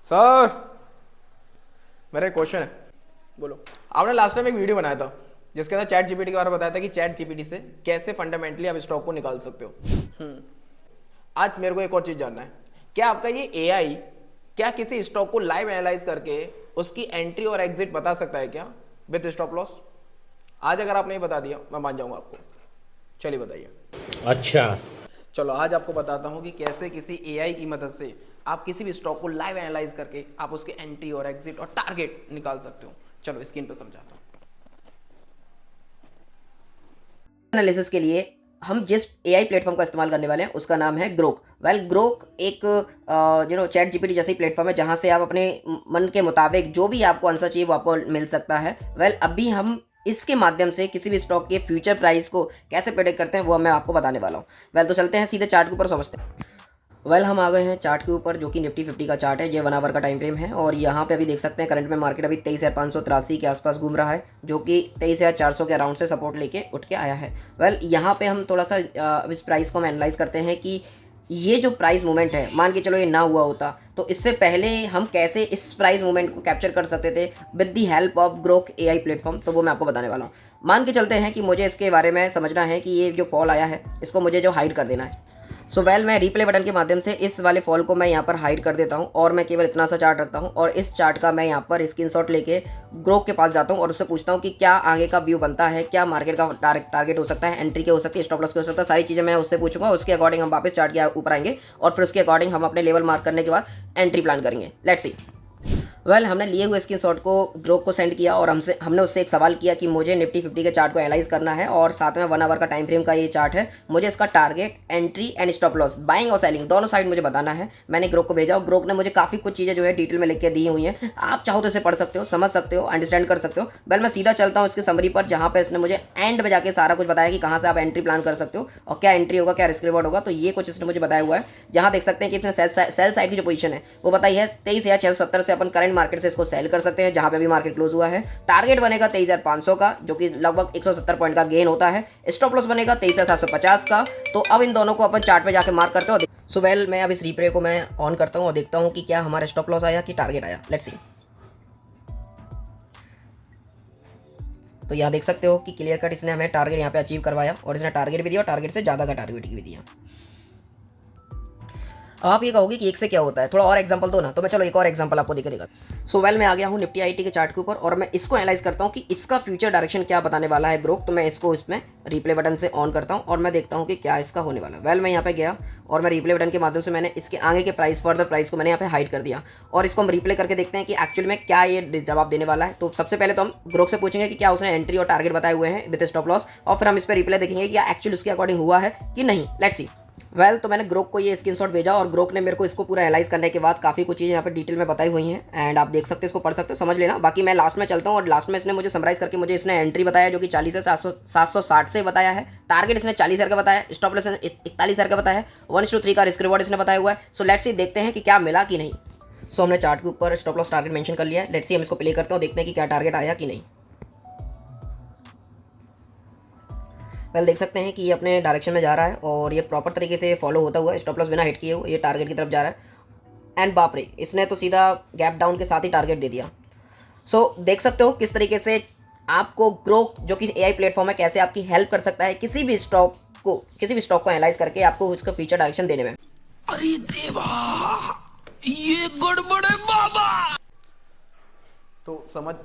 Sir मेरा एक question है। बोलो। आपने लास्ट टाइम एक वीडियो बनाया था जिसके अंदर चैट जीपीटी के बारे में बताया था कि चैट जीपीटी से कैसे फंडामेंटली आप स्टॉक को निकाल सकते हो। आज मेरे को एक और चीज जानना है, क्या आपका ये एआई क्या किसी स्टॉक को लाइव एनालाइज करके उसकी एंट्री और एग्जिट बता सकता है क्या विद स्टॉप लॉस? आज अगर आपने बता दिया मैं मान जाऊंगा आपको। चलिए बताइए। अच्छा। चलो आज आपको बताता हूं कि कैसे किसी एआई की मदद से आप किसी भी स्टॉक को लाइव एनालाइज करके आप उसके एंट्री और एग्जिट और टारगेट निकाल सकते हो। चलो स्क्रीन पर समझाता हूं। एनालिसिस के लिए हम जिस एआई प्लेटफॉर्म का इस्तेमाल करने वाले हैं उसका नाम है ग्रोक। ग्रोक एक चैट जीपीटी जैसी प्लेटफॉर्म है जहां से आप अपने मन के मुताबिक जो भी आपको आंसर चाहिए वो आपको मिल सकता है। अभी हम इसके माध्यम से किसी भी स्टॉक के फ्यूचर प्राइस को कैसे प्रेडिक्ट करते हैं वो मैं आपको बताने वाला हूँ। तो चलते हैं सीधे चार्ट के ऊपर समझते हैं। हम आ गए हैं चार्ट के ऊपर जो कि निफ्टी 50 का चार्ट है। ये 1 आवर का टाइम फ्रेम है और यहाँ पे अभी देख सकते हैं करंट में मार्केट अभी 23,583 के आसपास घूम रहा है जो कि 23,400 के अराउंड से सपोर्ट लेके उठ के आया है। यहाँ पे हम थोड़ा सा इस प्राइस को हम एनालाइज करते हैं कि ये जो प्राइस मूवमेंट है, मान के चलो ये ना हुआ होता तो इससे पहले हम कैसे इस प्राइस मूवमेंट को कैप्चर कर सकते थे with the help of Grok AI platform, तो वो मैं आपको बताने वाला हूँ। मान के चलते हैं कि मुझे इसके बारे में समझना है कि ये जो फॉल आया है इसको मुझे जो हाइड कर देना है। मैं रिप्ले बटन के माध्यम से इस वाले फॉल को मैं यहाँ पर हाइड कर देता हूँ और मैं केवल इतना सा चार्ट रखता हूँ और इस चार्ट का मैं यहाँ पर स्क्रीनशॉट लेके ग्रोक के पास जाता हूँ और उससे पूछता हूँ कि क्या आगे का व्यू बनता है, क्या मार्केट का टारगेट हो सकता है, एंट्री के हो सकती है, स्टॉप लॉस के हो सकता है, सारी चीज़ें मैं उससे पूछूंगा। उसके अकॉर्डिंग हम वापस चार्ट के ऊपर आएंगे और फिर उसके अकॉर्डिंग हम अपने लेवल मार्क करने के बाद एंट्री प्लान करेंगे। Let's see. हमने लिए हुए स्क्रीनशॉट को ग्रोक को सेंड किया और हमने उससे एक सवाल किया कि मुझे निफ्टी 50 के चार्ट को एनालाइज करना है और साथ में 1 आवर का टाइम फ्रेम का ये चार्ट है। मुझे इसका target, entry and stop loss, buying और सेलिंग दोनों साइड मुझे बताना है। मैंने ग्रोक को भेजा और ग्रोक ने मुझे काफ़ी कुछ चीज़ें जो है डिटेल में लिख के दी हुई हैं। आप चाहो तो इसे पढ़ सकते हो, समझ सकते हो, अंडरस्टैंड कर सकते हो। मैं सीधा चलता हूँ इसकी समरी पर जहाँ पर इसने मुझे एंड में जाके सारा कुछ बताया कि कहाँ से आप एंट्री प्लान कर सकते हो और क्या एंट्री होगा, क्या रिस्क रिवॉर्ड होगा। तो ये कुछ इसने मुझे बताया हुआ है। जहाँ देख सकते हैं कि इसने सेल साइड की जो पोजीशन है वो बताई है 23,670 से अपन करंट मार्केट से इसको सेल कर सकते हैं जहां पे अभी मार्केट क्लोज हुआ है। टारगेट बनेगा 23,500 का जो कि लगभग 170 पॉइंट का गेन होता है। स्टॉप लॉस बनेगा 23,750 का। तो अब इन दोनों को अपन चार्ट पे जाके मार्क करते हैं। मैं अब इस रिप्ले को मैं ऑन करता हूं और देखता हूं कि क्या हमारा स्टॉप लॉस आया कि टारगेट आया। Let's see. तो यहाँ देख सकते हो कि क्लियर कट इसने हमें टारगेट यहाँ पे अचीव करवाया और इसने टारगेट भी दिया और टारगेट से ज़्यादा का टारगेट भी दिया। आप ये कहोगे कि एक से क्या होता है, थोड़ा और एग्जांपल दो ना, तो मैं चलो एक और एग्जांपल आपको देकर देगा। मैं आ गया हूँ निफ्टी आईटी के चार्ट के ऊपर और मैं इसको एनालाइज करता हूँ कि इसका फ्यूचर डायरेक्शन क्या बताने वाला है ग्रोक। तो मैं इसको इसमें रिप्ले बटन से ऑन करता हूँ और मैं देखता हूँ कि क्या इसका होने वाला है। मैं यहाँ पे गया और मैं रिप्ले बटन के माध्यम से मैंने इसके आगे के फर्दर प्राइस को मैंने यहाँ पे हाइड कर दिया और इसको हम रिप्ले करके देखते हैं कि एक्चुअल में क्या ये जवाब देने वाला है। तो सबसे पहले तो हम ग्रोक से पूछेंगे कि क्या उसने एंट्री और टारगेट बताए हुए हैं विद स्टॉप लॉस और फिर हम इस पर रिप्ले देखेंगे कि एक्चुअली उसके अकॉर्डिंग हुआ है कि नहीं। Let's see. तो मैंने ग्रोक को ये स्क्रीनशॉट भेजा और ग्रोक ने मेरे को इसको पूरा एनालाइज करने के बाद काफ़ी कुछ चीज़ें यहाँ पे डिटेल में बताई हुई हैं एंड आप देख सकते हैं, इसको पढ़ सकते हो, समझ लेना। बाकी मैं लास्ट में चलता हूँ और लास्ट में इसने मुझे समराइज करके मुझे इसने एंट्री बताया जो कि 40 से 760 से बताया है। टारगेट इसने 40,000 का बताया, स्टॉप लॉस 41,000 का बताया है, 1:3 का रिस्क रिवॉर्ड इसने बताया हुआ है। सो लेट्स सी, देखते हैं कि क्या मिला कि नहीं। हमने चार्ट के ऊपर स्टॉप लॉस टारगेट मेंशन कर लिया है। लेट्स सी, हम इसको प्ले करते हैं, देखते हैं कि क्या टारगेट आया कि नहीं। देख सकते हैं कि ये अपने डायरेक्शन में जा रहा है और ये प्रॉपर तरीके से फॉलो होता हुआ स्टॉप लॉस बिना हिट किए हुए ये टारगेट की तरफ जा रहा है। एंड बाप रे, इसने तो सीधा गैप डाउन के साथ ही टारगेट दे दिया। देख सकते हो किस तरीके से आपको ग्रोक जो कि एआई प्लेटफॉर्म है कैसे आपकी हेल्प कर सकता है किसी भी स्टॉक को एनालाइज करके आपको उसका फ्यूचर डायरेक्शन देने में। अरे देवा, ये गड़बड़ है बाबा। तो समझ